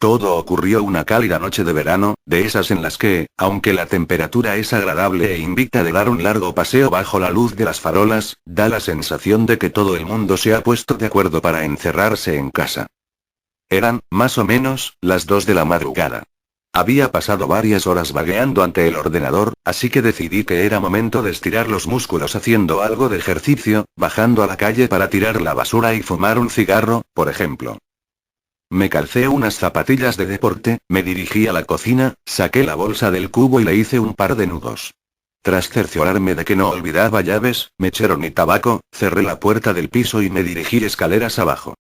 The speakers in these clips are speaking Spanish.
Todo ocurrió una cálida noche de verano, de esas en las que, aunque la temperatura es agradable e invita de dar un largo paseo bajo la luz de las farolas, da la sensación de que todo el mundo se ha puesto de acuerdo para encerrarse en casa. Eran, más o menos, las 2 de la madrugada. Había pasado varias horas vagueando ante el ordenador, así que decidí que era momento de estirar los músculos haciendo algo de ejercicio, bajando a la calle para tirar la basura y fumar un cigarro, por ejemplo. Me calcé unas zapatillas de deporte, me dirigí a la cocina, saqué la bolsa del cubo y le hice un par de nudos. Tras cerciorarme de que no olvidaba llaves, mechero ni tabaco, cerré la puerta del piso y me dirigí escaleras abajo.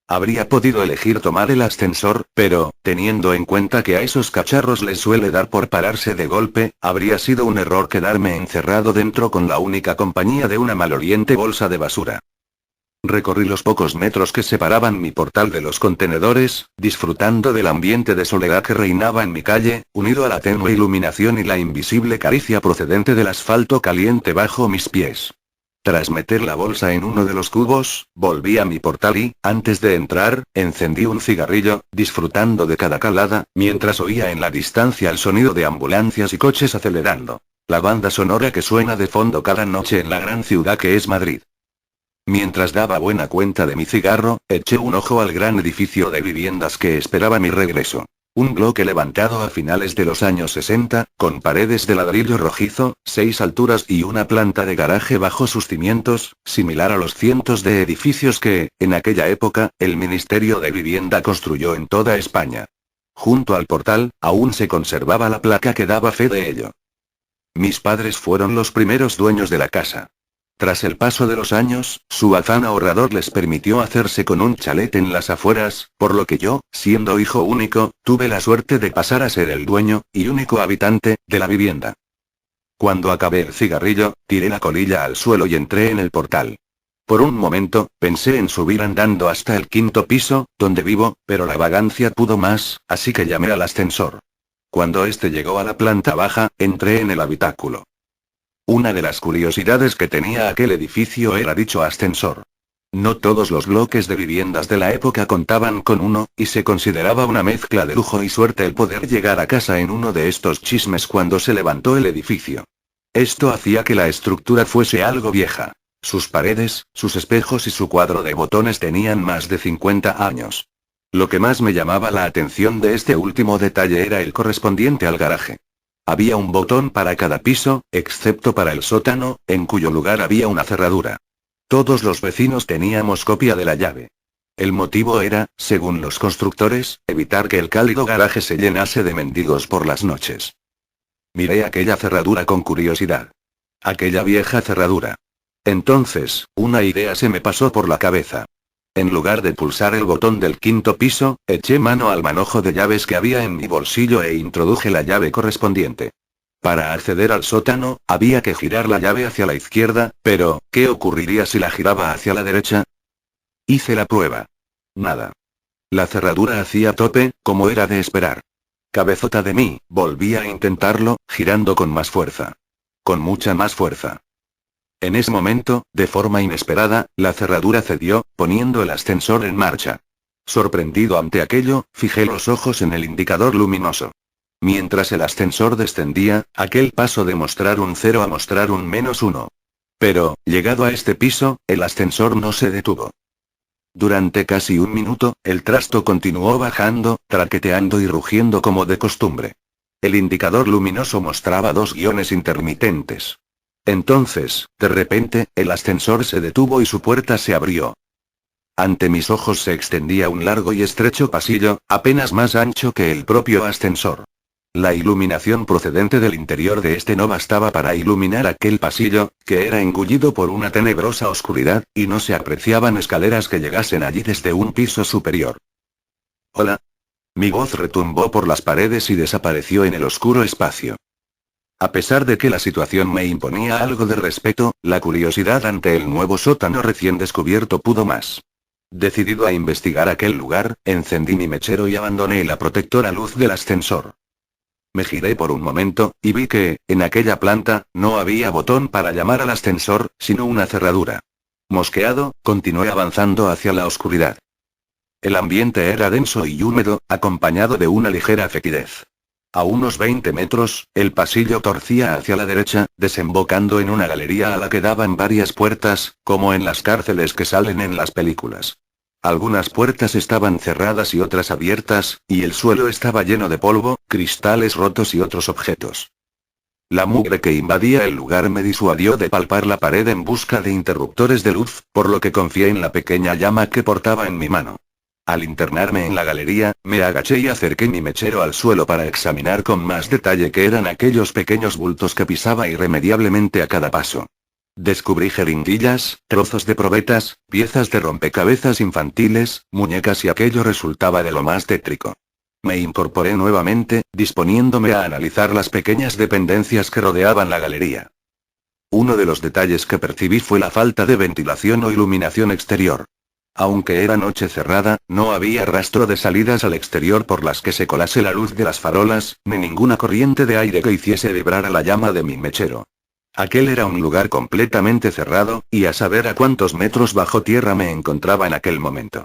Habría podido elegir tomar el ascensor, pero, teniendo en cuenta que a esos cacharros les suele dar por pararse de golpe, habría sido un error quedarme encerrado dentro con la única compañía de una maloliente bolsa de basura. Recorrí los pocos metros que separaban mi portal de los contenedores, disfrutando del ambiente de soledad que reinaba en mi calle, unido a la tenue iluminación y la invisible caricia procedente del asfalto caliente bajo mis pies. Tras meter la bolsa en uno de los cubos, volví a mi portal y, antes de entrar, encendí un cigarrillo, disfrutando de cada calada, mientras oía en la distancia el sonido de ambulancias y coches acelerando. La banda sonora que suena de fondo cada noche en la gran ciudad que es Madrid. Mientras daba buena cuenta de mi cigarro, eché un ojo al gran edificio de viviendas que esperaba mi regreso. Un bloque levantado a finales de los años 60, con paredes de ladrillo rojizo, 6 alturas y una planta de garaje bajo sus cimientos, similar a los cientos de edificios que, en aquella época, el Ministerio de Vivienda construyó en toda España. Junto al portal, aún se conservaba la placa que daba fe de ello. Mis padres fueron los primeros dueños de la casa. Tras el paso de los años, su afán ahorrador les permitió hacerse con un chalet en las afueras, por lo que yo, siendo hijo único, tuve la suerte de pasar a ser el dueño, y único habitante, de la vivienda. Cuando acabé el cigarrillo, tiré la colilla al suelo y entré en el portal. Por un momento, pensé en subir andando hasta el 5.º piso, donde vivo, pero la vagancia pudo más, así que llamé al ascensor. Cuando este llegó a la planta baja, entré en el habitáculo. Una de las curiosidades que tenía aquel edificio era dicho ascensor. No todos los bloques de viviendas de la época contaban con uno, y se consideraba una mezcla de lujo y suerte el poder llegar a casa en uno de estos chismes cuando se levantó el edificio. Esto hacía que la estructura fuese algo vieja. Sus paredes, sus espejos y su cuadro de botones tenían más de 50 años. Lo que más me llamaba la atención de este último detalle era el correspondiente al garaje. Había un botón para cada piso, excepto para el sótano, en cuyo lugar había una cerradura. Todos los vecinos teníamos copia de la llave. El motivo era, según los constructores, evitar que el cálido garaje se llenase de mendigos por las noches. Miré aquella cerradura con curiosidad. Aquella vieja cerradura. Entonces, una idea se me pasó por la cabeza. En lugar de pulsar el botón del 5.º piso, eché mano al manojo de llaves que había en mi bolsillo e introduje la llave correspondiente. Para acceder al sótano, había que girar la llave hacia la izquierda, pero, ¿qué ocurriría si la giraba hacia la derecha? Hice la prueba. Nada. La cerradura hacía tope, como era de esperar. Cabezota de mí, volví a intentarlo, girando con más fuerza. Con mucha más fuerza. En ese momento, de forma inesperada, la cerradura cedió, poniendo el ascensor en marcha. Sorprendido ante aquello, fijé los ojos en el indicador luminoso. Mientras el ascensor descendía, aquel paso de mostrar un 0 a mostrar un -1. Pero, llegado a este piso, el ascensor no se detuvo. Durante casi un minuto, el trasto continuó bajando, traqueteando y rugiendo como de costumbre. El indicador luminoso mostraba 2 guiones intermitentes. Entonces, de repente, el ascensor se detuvo y su puerta se abrió. Ante mis ojos se extendía un largo y estrecho pasillo, apenas más ancho que el propio ascensor. La iluminación procedente del interior de este no bastaba para iluminar aquel pasillo, que era engullido por una tenebrosa oscuridad, y no se apreciaban escaleras que llegasen allí desde un piso superior. «Hola». Mi voz retumbó por las paredes y desapareció en el oscuro espacio. A pesar de que la situación me imponía algo de respeto, la curiosidad ante el nuevo sótano recién descubierto pudo más. Decidido a investigar aquel lugar, encendí mi mechero y abandoné la protectora luz del ascensor. Me giré por un momento, y vi que, en aquella planta, no había botón para llamar al ascensor, sino una cerradura. Mosqueado, continué avanzando hacia la oscuridad. El ambiente era denso y húmedo, acompañado de una ligera fetidez. A unos 20 metros, el pasillo torcía hacia la derecha, desembocando en una galería a la que daban varias puertas, como en las cárceles que salen en las películas. Algunas puertas estaban cerradas y otras abiertas, y el suelo estaba lleno de polvo, cristales rotos y otros objetos. La mugre que invadía el lugar me disuadió de palpar la pared en busca de interruptores de luz, por lo que confié en la pequeña llama que portaba en mi mano. Al internarme en la galería, me agaché y acerqué mi mechero al suelo para examinar con más detalle qué eran aquellos pequeños bultos que pisaba irremediablemente a cada paso. Descubrí jeringuillas, trozos de probetas, piezas de rompecabezas infantiles, muñecas y aquello resultaba de lo más tétrico. Me incorporé nuevamente, disponiéndome a analizar las pequeñas dependencias que rodeaban la galería. Uno de los detalles que percibí fue la falta de ventilación o iluminación exterior. Aunque era noche cerrada, no había rastro de salidas al exterior por las que se colase la luz de las farolas, ni ninguna corriente de aire que hiciese vibrar a la llama de mi mechero. Aquel era un lugar completamente cerrado, y a saber a cuántos metros bajo tierra me encontraba en aquel momento.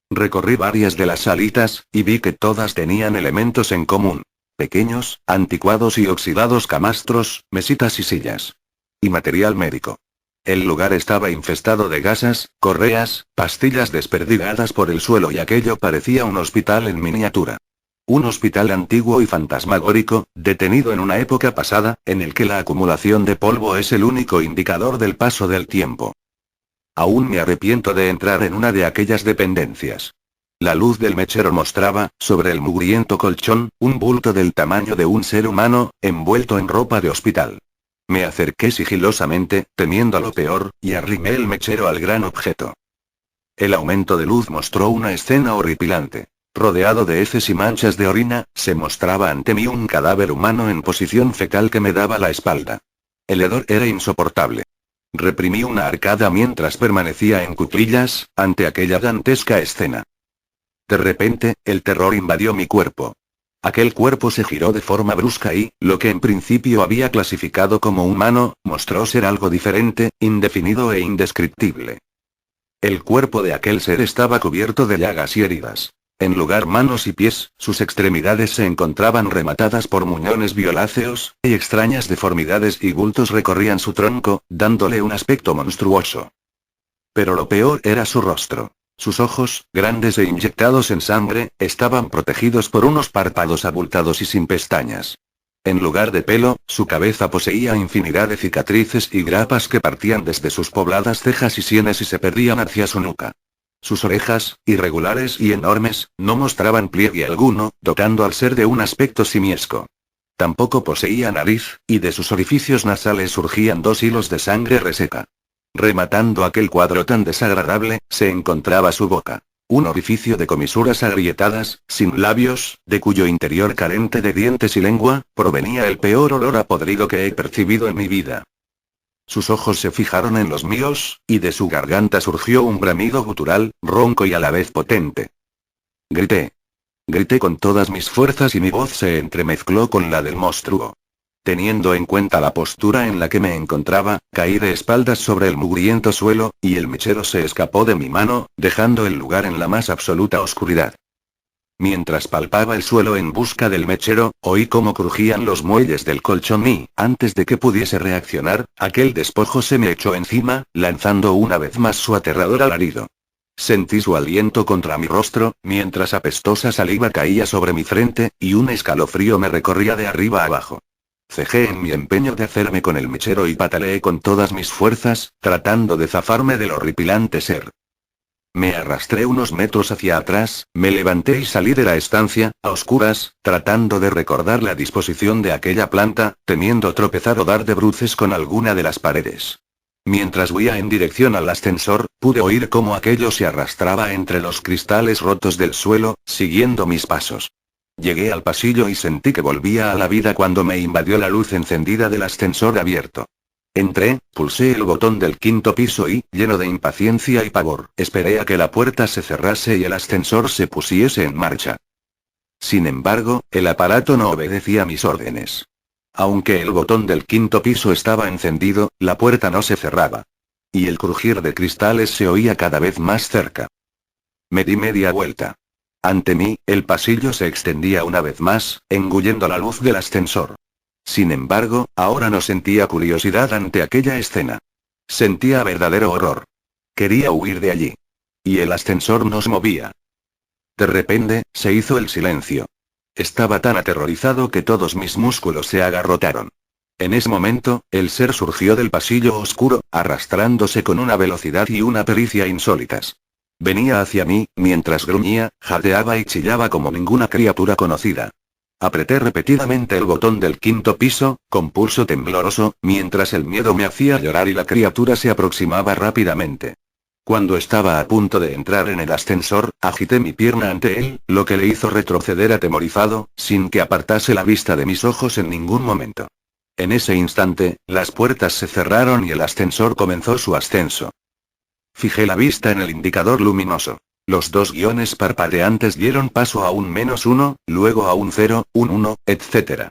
Recorrí varias de las salitas, y vi que todas tenían elementos en común. Pequeños, anticuados y oxidados camastros, mesitas y sillas. Y material médico. El lugar estaba infestado de gasas, correas, pastillas desperdigadas por el suelo y aquello parecía un hospital en miniatura. Un hospital antiguo y fantasmagórico, detenido en una época pasada, en el que la acumulación de polvo es el único indicador del paso del tiempo. Aún me arrepiento de entrar en una de aquellas dependencias. La luz del mechero mostraba, sobre el mugriento colchón, un bulto del tamaño de un ser humano, envuelto en ropa de hospital. Me acerqué sigilosamente, temiendo lo peor, y arrimé el mechero al gran objeto. El aumento de luz mostró una escena horripilante. Rodeado de heces y manchas de orina, se mostraba ante mí un cadáver humano en posición fetal que me daba la espalda. El hedor era insoportable. Reprimí una arcada mientras permanecía en cuclillas, ante aquella dantesca escena. De repente, el terror invadió mi cuerpo. Aquel cuerpo se giró de forma brusca y, lo que en principio había clasificado como humano, mostró ser algo diferente, indefinido e indescriptible. El cuerpo de aquel ser estaba cubierto de llagas y heridas. En lugar manos y pies, sus extremidades se encontraban rematadas por muñones violáceos, y extrañas deformidades y bultos recorrían su tronco, dándole un aspecto monstruoso. Pero lo peor era su rostro. Sus ojos, grandes e inyectados en sangre, estaban protegidos por unos párpados abultados y sin pestañas. En lugar de pelo, su cabeza poseía infinidad de cicatrices y grapas que partían desde sus pobladas cejas y sienes y se perdían hacia su nuca. Sus orejas, irregulares y enormes, no mostraban pliegue alguno, dotando al ser de un aspecto simiesco. Tampoco poseía nariz, y de sus orificios nasales surgían 2 hilos de sangre reseca. Rematando aquel cuadro tan desagradable, se encontraba su boca. Un orificio de comisuras agrietadas, sin labios, de cuyo interior carente de dientes y lengua, provenía el peor olor a podrido que he percibido en mi vida. Sus ojos se fijaron en los míos, y de su garganta surgió un bramido gutural, ronco y a la vez potente. Grité. Grité con todas mis fuerzas y mi voz se entremezcló con la del monstruo. Teniendo en cuenta la postura en la que me encontraba, caí de espaldas sobre el mugriento suelo, y el mechero se escapó de mi mano, dejando el lugar en la más absoluta oscuridad. Mientras palpaba el suelo en busca del mechero, oí cómo crujían los muelles del colchón y, antes de que pudiese reaccionar, aquel despojo se me echó encima, lanzando una vez más su aterrador alarido. Sentí su aliento contra mi rostro, mientras apestosa saliva caía sobre mi frente, y un escalofrío me recorría de arriba a abajo. Cejé en mi empeño de hacerme con el mechero y pataleé con todas mis fuerzas, tratando de zafarme del horripilante ser. Me arrastré unos metros hacia atrás, me levanté y salí de la estancia, a oscuras, tratando de recordar la disposición de aquella planta, temiendo tropezar o dar de bruces con alguna de las paredes. Mientras huía en dirección al ascensor, pude oír cómo aquello se arrastraba entre los cristales rotos del suelo, siguiendo mis pasos. Llegué al pasillo y sentí que volvía a la vida cuando me invadió la luz encendida del ascensor abierto. Entré, pulsé el botón del 5.º piso y, lleno de impaciencia y pavor, esperé a que la puerta se cerrase y el ascensor se pusiese en marcha. Sin embargo, el aparato no obedecía mis órdenes. Aunque el botón del 5.º piso estaba encendido, la puerta no se cerraba. Y el crujir de cristales se oía cada vez más cerca. Me di media vuelta. Ante mí, el pasillo se extendía una vez más, engullendo la luz del ascensor. Sin embargo, ahora no sentía curiosidad ante aquella escena. Sentía verdadero horror. Quería huir de allí. Y el ascensor no se movía. De repente, se hizo el silencio. Estaba tan aterrorizado que todos mis músculos se agarrotaron. En ese momento, el ser surgió del pasillo oscuro, arrastrándose con una velocidad y una pericia insólitas. Venía hacia mí, mientras gruñía, jadeaba y chillaba como ninguna criatura conocida. Apreté repetidamente el botón del 5.º piso, con pulso tembloroso, mientras el miedo me hacía llorar y la criatura se aproximaba rápidamente. Cuando estaba a punto de entrar en el ascensor, agité mi pierna ante él, lo que le hizo retroceder atemorizado, sin que apartase la vista de mis ojos en ningún momento. En ese instante, las puertas se cerraron y el ascensor comenzó su ascenso. Fijé la vista en el indicador luminoso. Los dos guiones parpadeantes dieron paso a un -1, luego a un 0, un 1, etc.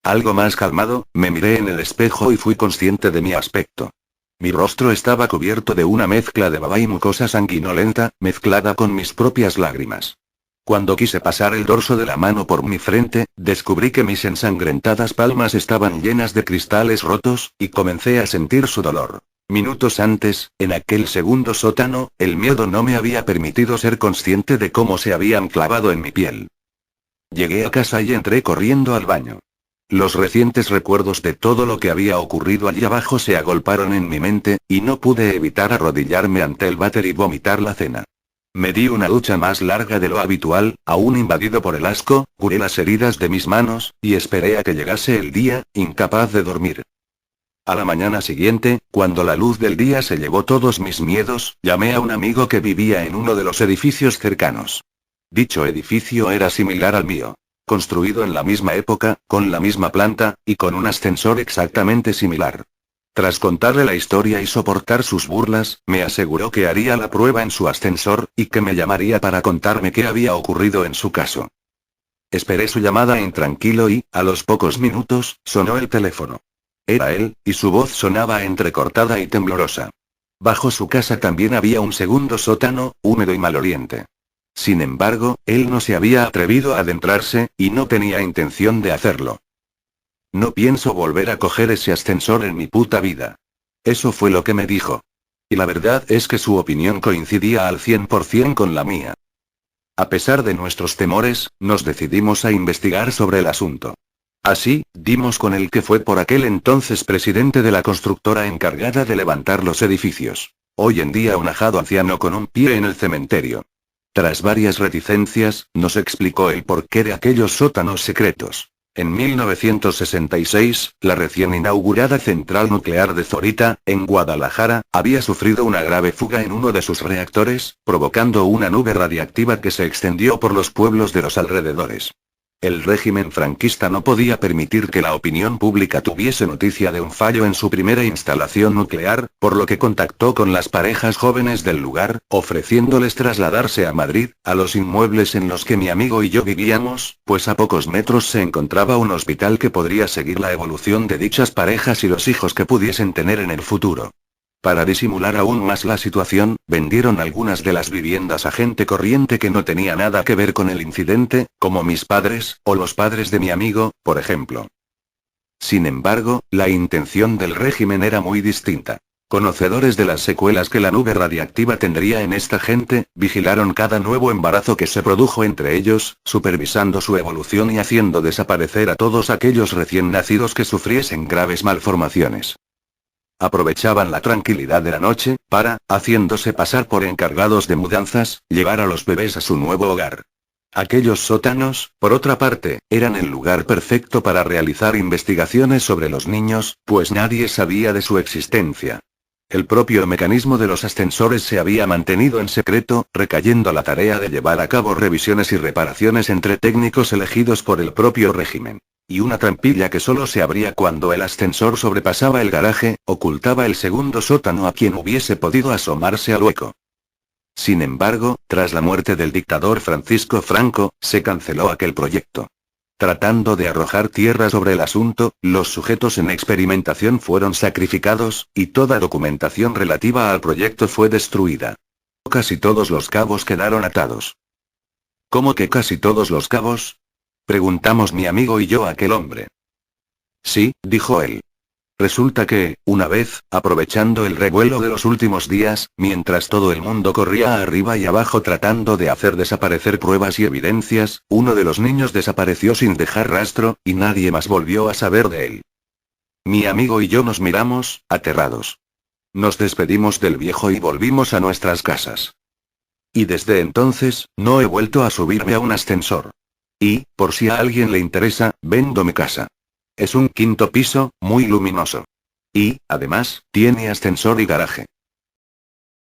Algo más calmado, me miré en el espejo y fui consciente de mi aspecto. Mi rostro estaba cubierto de una mezcla de baba y mucosa sanguinolenta, mezclada con mis propias lágrimas. Cuando quise pasar el dorso de la mano por mi frente, descubrí que mis ensangrentadas palmas estaban llenas de cristales rotos, y comencé a sentir su dolor. Minutos antes, en aquel segundo sótano, el miedo no me había permitido ser consciente de cómo se habían clavado en mi piel. Llegué a casa y entré corriendo al baño. Los recientes recuerdos de todo lo que había ocurrido allí abajo se agolparon en mi mente, y no pude evitar arrodillarme ante el váter y vomitar la cena. Me di una ducha más larga de lo habitual, aún invadido por el asco, curé las heridas de mis manos, y esperé a que llegase el día, incapaz de dormir. A la mañana siguiente, cuando la luz del día se llevó todos mis miedos, llamé a un amigo que vivía en uno de los edificios cercanos. Dicho edificio era similar al mío. Construido en la misma época, con la misma planta, y con un ascensor exactamente similar. Tras contarle la historia y soportar sus burlas, me aseguró que haría la prueba en su ascensor, y que me llamaría para contarme qué había ocurrido en su caso. Esperé su llamada intranquilo y, a los pocos minutos, sonó el teléfono. Era él, y su voz sonaba entrecortada y temblorosa. Bajo su casa también había un segundo sótano, húmedo y maloliente. Sin embargo, él no se había atrevido a adentrarse, y no tenía intención de hacerlo. No pienso volver a coger ese ascensor en mi puta vida. Eso fue lo que me dijo. Y la verdad es que su opinión coincidía al 100% con la mía. A pesar de nuestros temores, nos decidimos a investigar sobre el asunto. Así, dimos con el que fue por aquel entonces presidente de la constructora encargada de levantar los edificios. Hoy en día un ajado anciano con un pie en el cementerio. Tras varias reticencias, nos explicó el porqué de aquellos sótanos secretos. En 1966, la recién inaugurada central nuclear de Zorita, en Guadalajara, había sufrido una grave fuga en uno de sus reactores, provocando una nube radiactiva que se extendió por los pueblos de los alrededores. El régimen franquista no podía permitir que la opinión pública tuviese noticia de un fallo en su primera instalación nuclear, por lo que contactó con las parejas jóvenes del lugar, ofreciéndoles trasladarse a Madrid, a los inmuebles en los que mi amigo y yo vivíamos, pues a pocos metros se encontraba un hospital que podría seguir la evolución de dichas parejas y los hijos que pudiesen tener en el futuro. Para disimular aún más la situación, vendieron algunas de las viviendas a gente corriente que no tenía nada que ver con el incidente, como mis padres, o los padres de mi amigo, por ejemplo. Sin embargo, la intención del régimen era muy distinta. Conocedores de las secuelas que la nube radiactiva tendría en esta gente, vigilaron cada nuevo embarazo que se produjo entre ellos, supervisando su evolución y haciendo desaparecer a todos aquellos recién nacidos que sufriesen graves malformaciones. Aprovechaban la tranquilidad de la noche, para, haciéndose pasar por encargados de mudanzas, llevar a los bebés a su nuevo hogar. Aquellos sótanos, por otra parte, eran el lugar perfecto para realizar investigaciones sobre los niños, pues nadie sabía de su existencia. El propio mecanismo de los ascensores se había mantenido en secreto, recayendo la tarea de llevar a cabo revisiones y reparaciones entre técnicos elegidos por el propio régimen. Y una trampilla que solo se abría cuando el ascensor sobrepasaba el garaje, ocultaba el segundo sótano a quien hubiese podido asomarse al hueco. Sin embargo, tras la muerte del dictador Francisco Franco, se canceló aquel proyecto. Tratando de arrojar tierra sobre el asunto, los sujetos en experimentación fueron sacrificados, y toda documentación relativa al proyecto fue destruida. Casi todos los cabos quedaron atados. ¿Cómo que casi todos los cabos? Preguntamos mi amigo y yo a aquel hombre. Sí, dijo él. Resulta que, una vez, aprovechando el revuelo de los últimos días, mientras todo el mundo corría arriba y abajo tratando de hacer desaparecer pruebas y evidencias, uno de los niños desapareció sin dejar rastro, y nadie más volvió a saber de él. Mi amigo y yo nos miramos, aterrados. Nos despedimos del viejo y volvimos a nuestras casas. Y desde entonces, no he vuelto a subirme a un ascensor. Y, por si a alguien le interesa, vendo mi casa. Es un quinto piso, muy luminoso. Y, además, tiene ascensor y garaje.